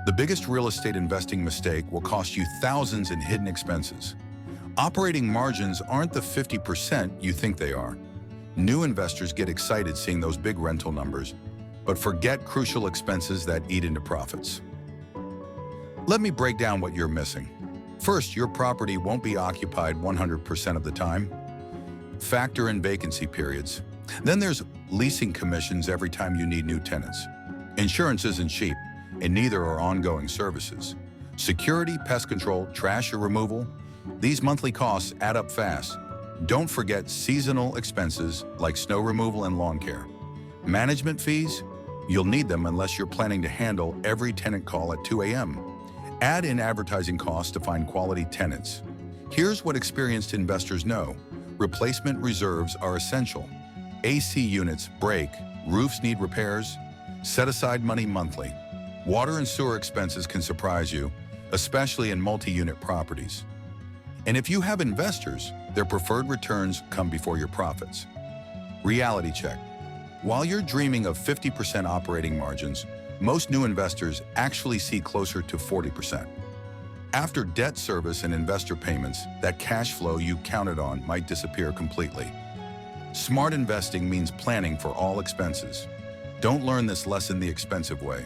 The biggest real estate investing mistake will cost you thousands in hidden expenses. Operating margins aren't the 50% you think they are. New investors get excited seeing those big rental numbers, but forget crucial expenses that eat into profits. Let me break down what you're missing. First, your property won't be occupied 100% of the time. Factor in vacancy periods. Then there's leasing commissions every time you need new tenants. Insurance isn't cheap, and neither are ongoing services. Security, pest control, trash removal, these monthly costs add up fast. Don't forget seasonal expenses like snow removal and lawn care. Management fees, you'll need them unless you're planning to handle every tenant call at 2 a.m. Add in advertising costs to find quality tenants. Here's what experienced investors know. Replacement reserves are essential. AC units break, roofs need repairs. Set aside money monthly. Water and sewer expenses can surprise you, especially in multi-unit properties. And if you have investors, their preferred returns come before your profits. Reality check. While you're dreaming of 50% operating margins, most new investors actually see closer to 40%. After debt service and investor payments, that cash flow you counted on might disappear completely. Smart investing means planning for all expenses. Don't learn this lesson the expensive way.